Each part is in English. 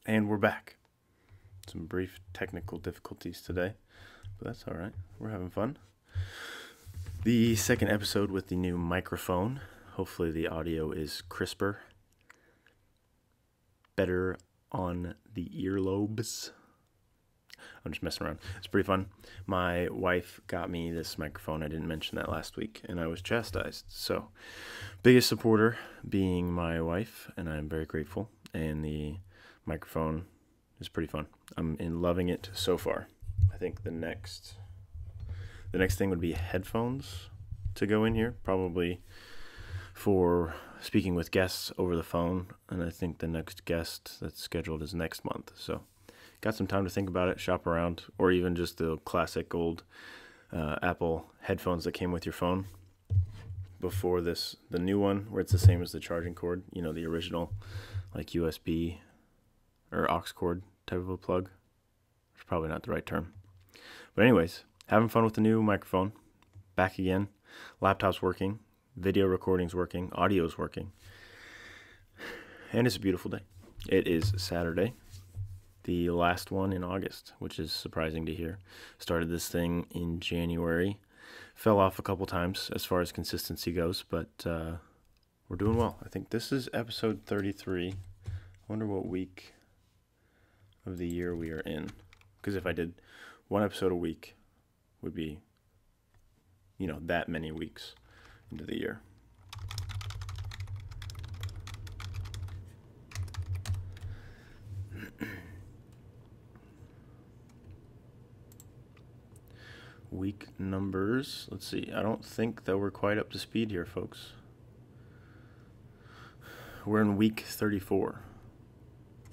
And we're back. Some brief technical difficulties today, but that's all right. We're having fun. The second episode with the new microphone. Hopefully the audio is crisper, better on the earlobes. I'm just messing around. It's pretty fun. My wife got me this microphone. I didn't mention that last week, and I was chastised. So, biggest supporter being my wife, and I'm very grateful. And the microphone is pretty fun. I'm loving it so far. I think the next thing would be headphones to go in here, probably for speaking with guests over the phone. And I think the next guest that's scheduled is next month. So got some time to think about it, shop around, or even just the classic old Apple headphones that came with your phone before this, the new one where it's the same as the charging cord, the original like USB or aux cord type of a plug. It's probably not the right term. But anyways, having fun with the new microphone. Back again. Laptop's working. Video recording's working. Audio's working. And it's a beautiful day. It is Saturday, the last one in August, which is surprising to hear. Started this thing in January. Fell off a couple times as far as consistency goes, but we're doing well. I think this is episode 33. I wonder what week of the year we are in. Because if I did one episode a week, would be, that many weeks into the year. Week numbers. Let's see. I don't think that we're quite up to speed here, folks. We're in week 34.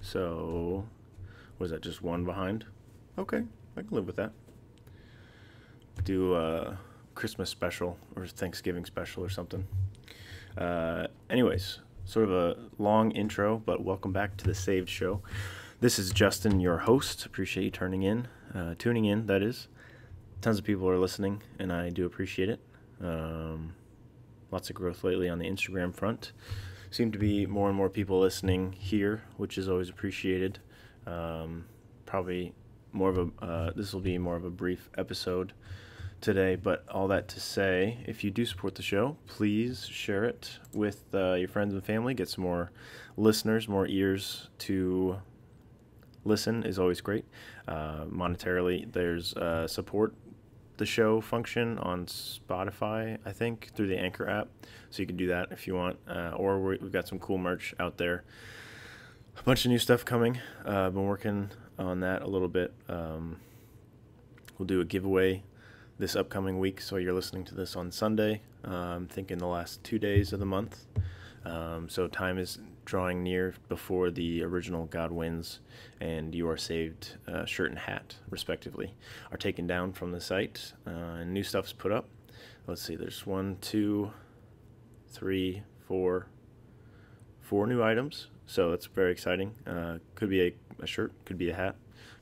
So, was that just one behind? Okay, I can live with that. Do a Christmas special or Thanksgiving special or something. Anyways, sort of a long intro, but welcome back to the Saved Show. This is Justin, your host. Appreciate you tuning in, that is. Tons of people are listening, and I do appreciate it. Lots of growth lately on the Instagram front. Seem to be more and more people listening here, which is always appreciated. Probably more of a this will be more of a brief episode today, but all that to say, if you do support the show, please share it with your friends and family. Get some more listeners, more ears to listen is always great. Monetarily, there's support the show function on Spotify, I think, through the Anchor app. So you can do that if you want. Or we've got some cool merch out there. A bunch of new stuff coming. I've been working on that a little bit. We'll do a giveaway this upcoming week. So you're listening to this on Sunday. I'm thinking the last 2 days of the month. So time is drawing near before the original God Wins and You Are Saved shirt and hat, respectively, are taken down from the site, and new stuff's put up. Let's see, there's 1, 2, 3, 4 new items, so that's very exciting. Could be a shirt, could be a hat,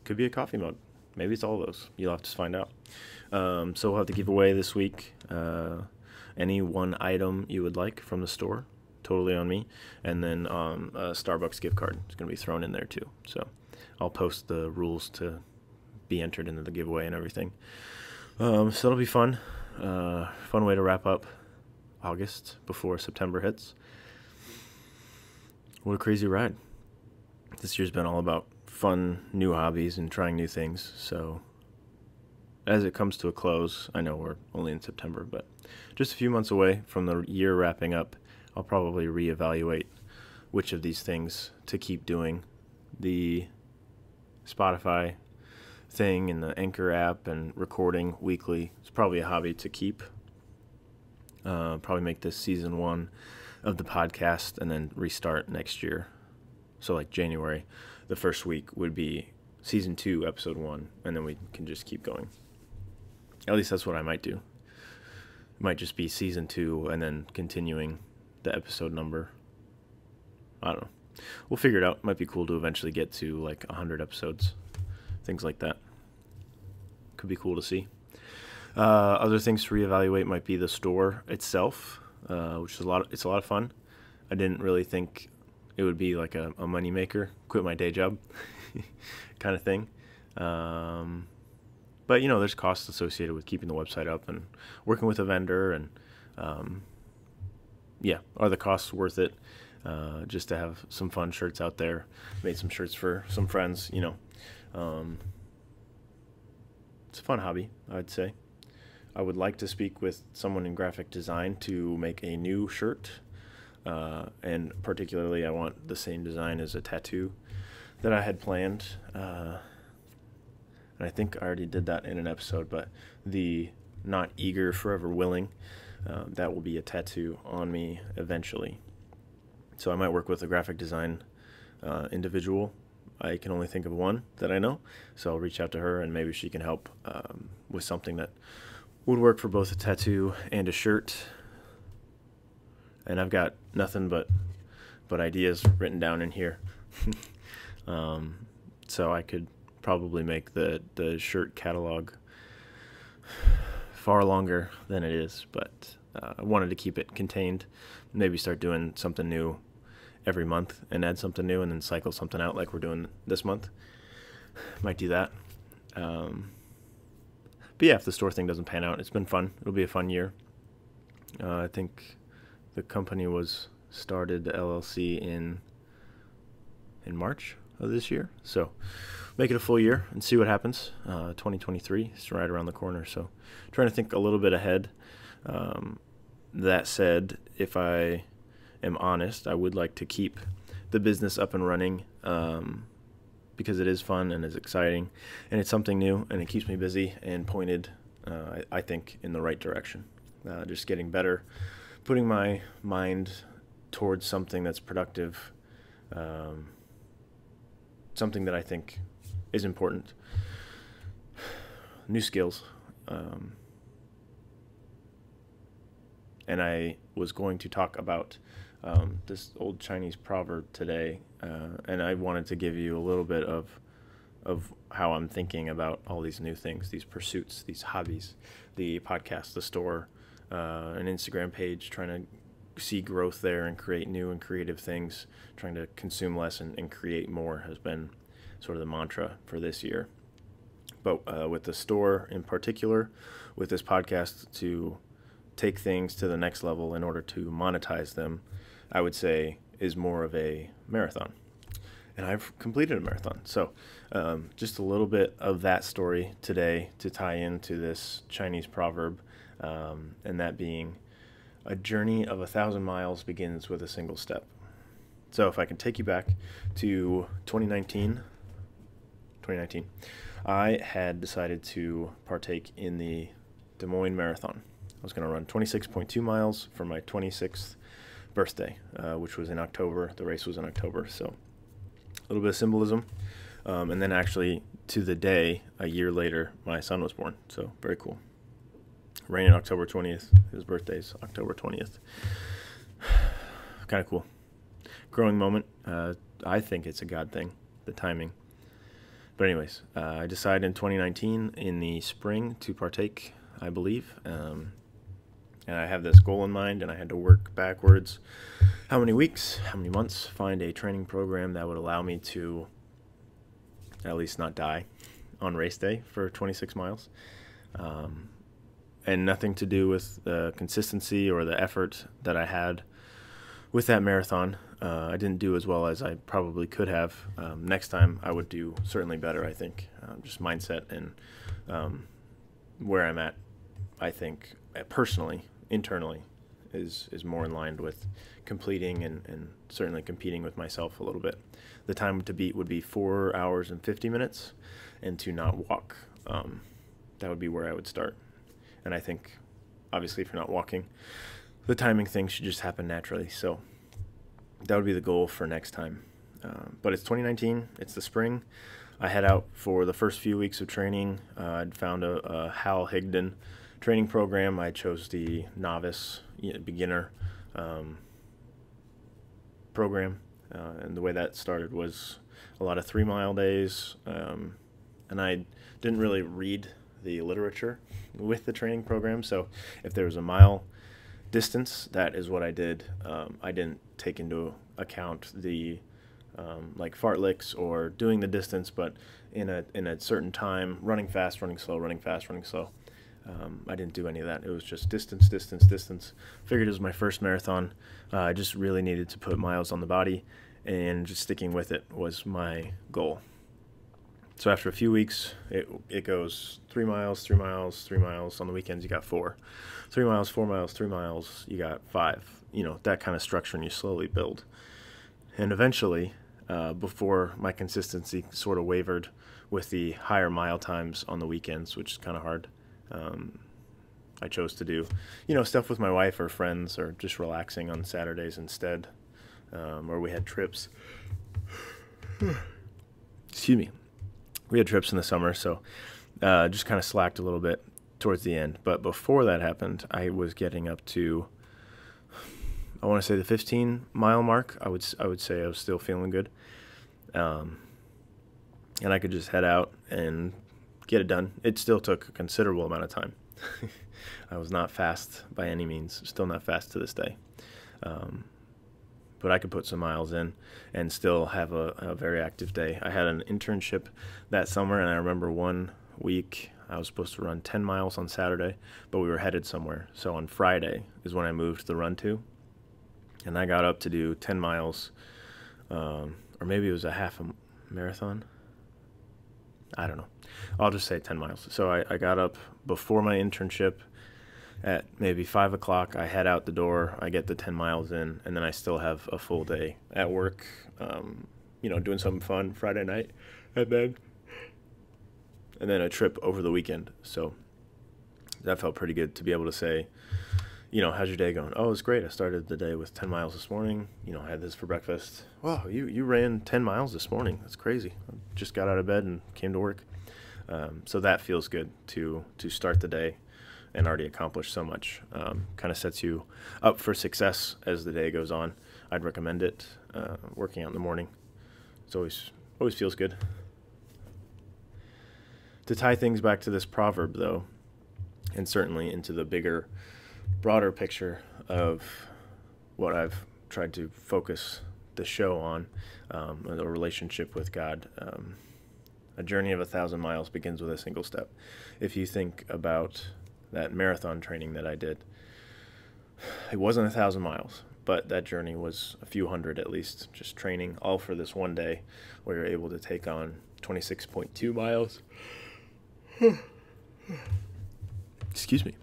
could be a coffee mug. Maybe it's all those. You'll have to find out. So we'll have to give away this week any one item you would like from the store. Totally on me. And then a Starbucks gift card is going to be thrown in there too. So I'll post the rules to be entered into the giveaway and everything. So it'll be fun. Fun way to wrap up August before September hits. What a crazy ride. This year's been all about fun, new hobbies and trying new things. So as it comes to a close, I know we're only in September, but just a few months away from the year wrapping up, I'll probably reevaluate which of these things to keep doing. The Spotify thing and the Anchor app and recording weekly is probably a hobby to keep. Probably make this season 1 of the podcast and then restart next year. So like January, the first week would be season 2, episode 1, and then we can just keep going. At least that's what I might do. It might just be season 2 and then continuing the episode number. I don't know. We'll figure it out. Might be cool to eventually get to like 100 episodes. Things like that. Could be cool to see. Other things to reevaluate might be the store itself, which is it's a lot of fun. I didn't really think it would be like a money maker, quit my day job kind of thing. But there's costs associated with keeping the website up and working with a vendor, and are the costs worth it? Just to have some fun shirts out there. Made some shirts for some friends. It's a fun hobby, I'd say. I would like to speak with someone in graphic design to make a new shirt, and particularly I want the same design as a tattoo that I had planned. And I think I already did that in an episode, but the not eager, forever willing, that will be a tattoo on me eventually. So I might work with a graphic design individual. I can only think of one that I know, so I'll reach out to her and maybe she can help with something that would work for both a tattoo and a shirt. And I've got nothing but ideas written down in here. So I could probably make the shirt catalog far longer than it is, but I wanted to keep it contained. Maybe start doing something new every month and add something new and then cycle something out like we're doing this month. Might do that. But yeah, if the store thing doesn't pan out, it's been fun. It'll be a fun year. I think the company was started, the LLC, in March of this year. So make it a full year and see what happens. 2023 is right around the corner. So trying to think a little bit ahead. That said, if I am honest, I would like to keep the business up and running because it is fun and is exciting and it's something new and it keeps me busy and pointed, I think, in the right direction. Just getting better, putting my mind towards something that's productive, something that I think is important, new skills. And I was going to talk about this old Chinese proverb today, and I wanted to give you a little bit of how I'm thinking about all these new things, these pursuits, these hobbies, the podcast, the store, an Instagram page, trying to see growth there and create new and creative things, trying to consume less and create more has been sort of the mantra for this year. But with the store in particular, with this podcast, to take things to the next level in order to monetize them, I would say is more of a marathon. And I've completed a marathon. So just a little bit of that story today to tie into this Chinese proverb, and that being, a journey of 1,000 miles begins with a single step. So if I can take you back to 2019, I had decided to partake in the Des Moines Marathon. I was going to run 26.2 miles for my 26th birthday, which was in October. The race was in October, so a little bit of symbolism. And then actually, to the day, a year later, my son was born, so very cool. Ran in October 20th. His birthday's October 20th. Kind of cool. Growing moment. I think it's a God thing, the timing. But anyways, I decided in 2019, in the spring, to partake, I believe. And I have this goal in mind, and I had to work backwards. How many weeks, how many months, find a training program that would allow me to at least not die on race day for 26 miles. And nothing to do with the consistency or the effort that I had with that marathon. I didn't do as well as I probably could have. Next time I would do certainly better, I think. Just mindset and where I'm at, I think, personally, internally, is more in line with completing and certainly competing with myself a little bit. The time to beat would be 4 hours and 50 minutes, and to not walk. That would be where I would start. And I think, obviously, if you're not walking, the timing thing should just happen naturally. So that would be the goal for next time. But it's 2019. It's the spring. I head out for the first few weeks of training. I'd found a Hal Higdon training program. I chose the novice, beginner program. And the way that started was a lot of 3-mile days. And I didn't really read the literature with the training program. So if there was a mile distance, that is what I did. I didn't take into account the like fartleks or doing the distance, but in a certain time, running fast, running slow, running fast, running slow. I didn't do any of that. It was just distance, distance, distance. Figured it was my first marathon. I just really needed to put miles on the body, and just sticking with it was my goal. So after a few weeks, it goes 3 miles, 3 miles, 3 miles. On the weekends, you got 4. 3 miles, 4 miles, 3 miles, you got 5. That kind of structure, and you slowly build. And eventually, before my consistency sort of wavered with the higher mile times on the weekends, which is kind of hard, I chose to do, stuff with my wife or friends, or just relaxing on Saturdays instead, or we had trips. Excuse me. We had trips in the summer, so just kind of slacked a little bit towards the end. But before that happened, I was getting up to, I want to say, the 15-mile mark. I would say I was still feeling good, and I could just head out and get it done. It still took a considerable amount of time. I was not fast by any means. Still not fast to this day. But I could put some miles in and still have a very active day. I had an internship that summer, and I remember one week I was supposed to run 10 miles on Saturday, but we were headed somewhere. So on Friday is when I moved the run to, and I got up to do 10 miles, or maybe it was a half a marathon. I don't know. I'll just say 10 miles. So I got up before my internship at maybe 5 o'clock. I head out the door, I get the 10 miles in, and then I still have a full day at work, doing something fun Friday night, and then a trip over the weekend. So that felt pretty good to be able to say, how's your day going? Oh, it's great. I started the day with 10 miles this morning. I had this for breakfast. Wow, you ran 10 miles this morning. That's crazy. I just got out of bed and came to work. So that feels good to start the day and already accomplish so much. Kind of sets you up for success as the day goes on. I'd recommend it. Working out in the morning, it's always feels good. To tie things back to this proverb, though, and certainly into the bigger, broader picture of what I've tried to focus the show on, the relationship with God. A journey of 1,000 miles begins with a single step. If you think about that marathon training that I did, it wasn't 1,000 miles, but that journey was a few hundred at least, just training all for this one day where you're able to take on 26.2 miles. Excuse me.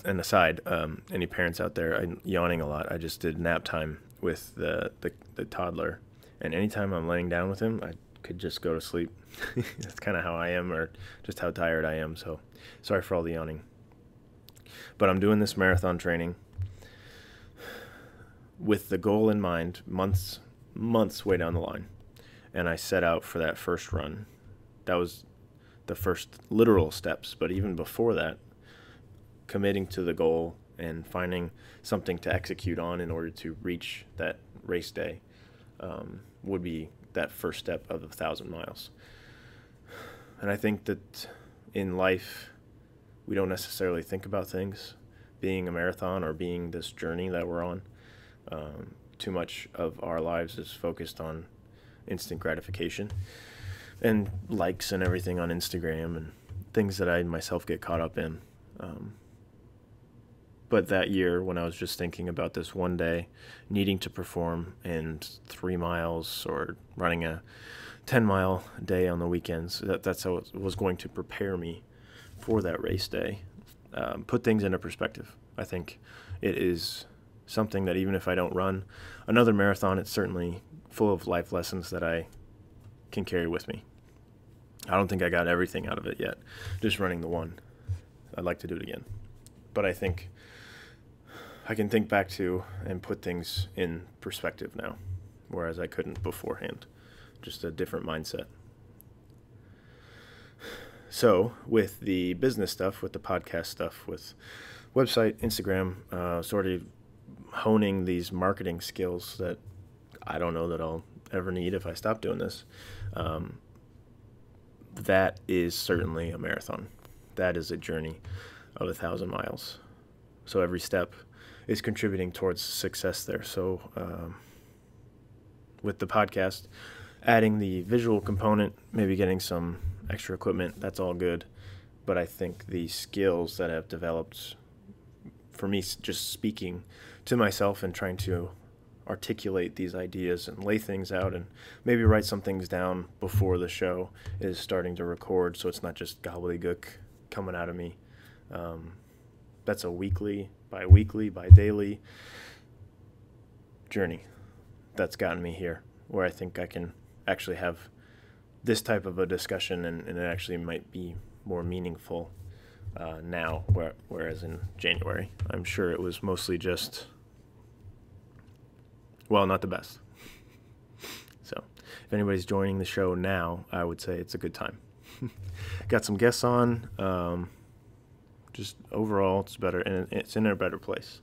An aside, any parents out there, I'm yawning a lot. I just did nap time with the toddler, and anytime I'm laying down with him, I could just go to sleep. That's kind of how I am, or just how tired I am. So sorry for all the yawning. But I'm doing this marathon training with the goal in mind, months way down the line. And I set out for that first run. That was the first literal steps. But even before that, committing to the goal and finding something to execute on in order to reach that race day would be that first step of 1,000 miles. And I think that in life, we don't necessarily think about things being a marathon or being this journey that we're on. Too much of our lives is focused on instant gratification and likes and everything on Instagram and things that I myself get caught up in. But that year, when I was just thinking about this one day, needing to perform in 3 miles or running a 10-mile day on the weekends, that's how it was going to prepare me for that race day. Put things into perspective. I think it is something that even if I don't run another marathon, it's certainly full of life lessons that I can carry with me. I don't think I got everything out of it yet, just running the one. I'd like to do it again. But I think I can think back to and put things in perspective now, whereas I couldn't beforehand. Just a different mindset. So with the business stuff, with the podcast stuff, with website, Instagram, sort of honing these marketing skills that I don't know that I'll ever need if I stop doing this, that is certainly a marathon. That is a journey of 1,000 miles. So every step is contributing towards success there. So with the podcast, adding the visual component, maybe getting some extra equipment, that's all good. But I think the skills that have developed for me, just speaking to myself and trying to articulate these ideas and lay things out and maybe write some things down before the show is starting to record, so it's not just gobbledygook coming out of me. That's a weekly, bi-weekly, bi-daily journey that's gotten me here, where I think I can actually have this type of a discussion, and it actually might be more meaningful now, whereas in January, I'm sure it was mostly just, well, not the best. So if anybody's joining the show now, I would say it's a good time. Got some guests on. Just overall, it's better, and it's in a better place.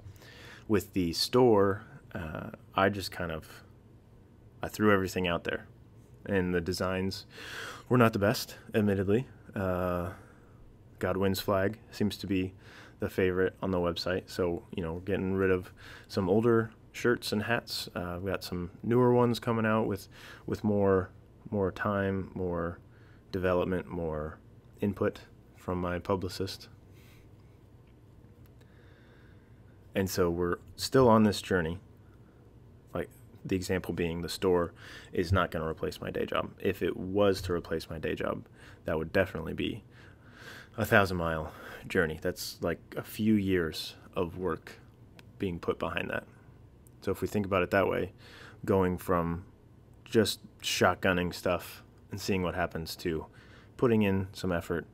With the store, I just I threw everything out there, and the designs were not the best, admittedly. Godwin's flag seems to be the favorite on the website, so we're getting rid of some older shirts and hats. We've got some newer ones coming out with more time, more development, more input from my publicist. And so we're still on this journey. Like the example being, the store is not going to replace my day job. If it was to replace my day job, that would definitely be a 1,000-mile journey. That's like a few years of work being put behind that. So if we think about it that way, going from just shotgunning stuff and seeing what happens to putting in some effort,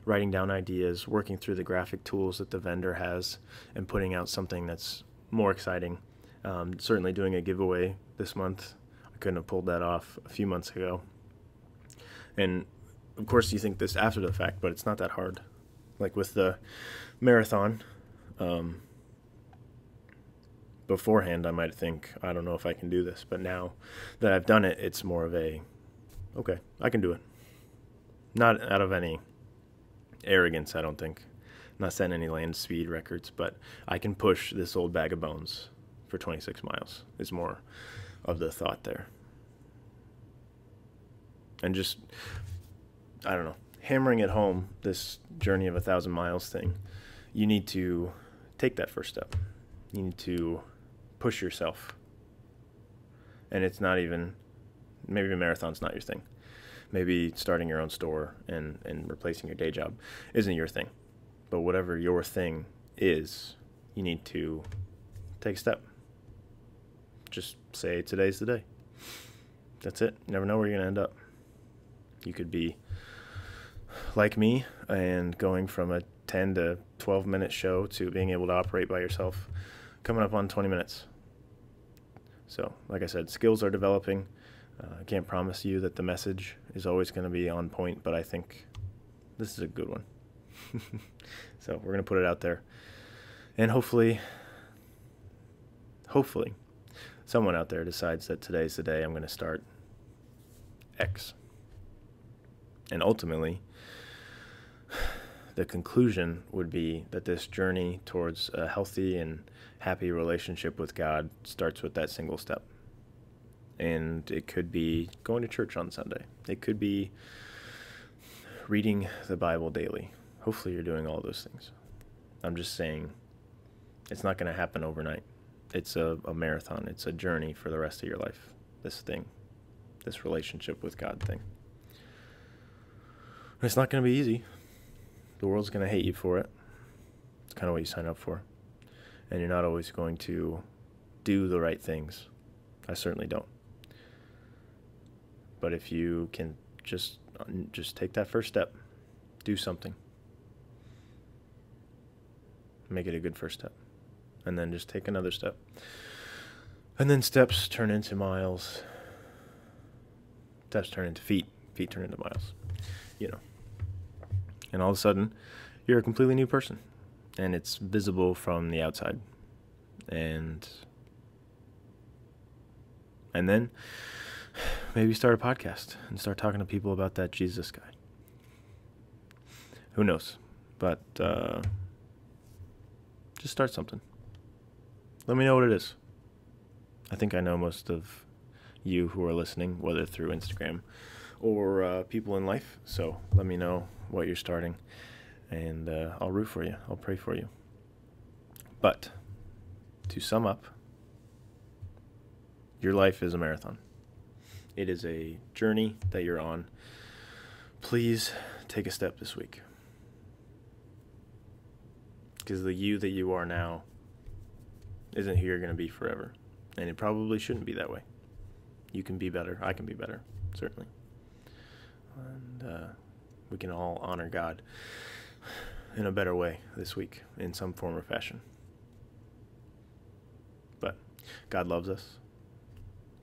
writing down ideas, working through the graphic tools that the vendor has, and putting out something that's more exciting. Certainly doing a giveaway this month. I couldn't have pulled that off a few months ago. And of course you think this after the fact, but it's not that hard. Like with the marathon, beforehand I might think, I don't know if I can do this. But now that I've done it, it's more of a, okay, I can do it. Not out of any arrogance, I don't think. I'm not setting any land speed records, but I can push this old bag of bones for 26 miles is more of the thought there. And just, I don't know, hammering it home, this journey of 1,000 miles thing, you need to take that first step. You need to push yourself. And it's not even, maybe a marathon's not your thing. Maybe starting your own store and replacing your day job isn't your thing. But whatever your thing is, you need to take a step. Just say, today's the day. That's it. You never know where you're going to end up. You could be like me and going from a 10 to 12 minute show to being able to operate by yourself, coming up on 20 minutes. So, like I said, skills are developing. I can't promise you that the message is always going to be on point, but I think this is a good one. So we're going to put it out there. And hopefully, someone out there decides that today's the day I'm going to start X. And ultimately, the conclusion would be that this journey towards a healthy and happy relationship with God starts with that single step. And it could be going to church on Sunday. It could be reading the Bible daily. Hopefully you're doing all those things. I'm just saying it's not going to happen overnight. It's a marathon. It's a journey for the rest of your life. This thing, this relationship with God thing. It's not going to be easy. The world's going to hate you for it. It's kind of what you sign up for. And you're not always going to do the right things. I certainly don't. But if you can just take that first step, do something. Make it a good first step. And then just take another step. And then steps turn into miles. Steps turn into feet. Feet turn into miles. And all of a sudden, you're a completely new person. And it's visible from the outside. And then maybe start a podcast and start talking to people about that Jesus guy. Who knows? But just start something. Let me know what it is. I think I know most of you who are listening, whether through Instagram or people in life. So let me know what you're starting, and I'll root for you. I'll pray for you. But to sum up, your life is a marathon. It is a journey that you're on. Please take a step this week. Because the you that you are now isn't who you're going to be forever. And it probably shouldn't be that way. You can be better. I can be better, certainly. And we can all honor God in a better way this week, in some form or fashion. But God loves us.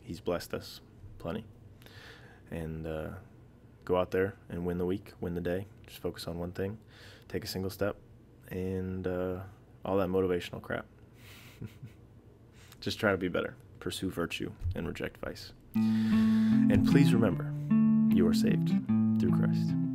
He's blessed us plenty. And go out there and win the week, win the day. Just focus on one thing. Take a single step. And all that motivational crap. Just try to be better. Pursue virtue and reject vice. And please remember, you are saved through Christ.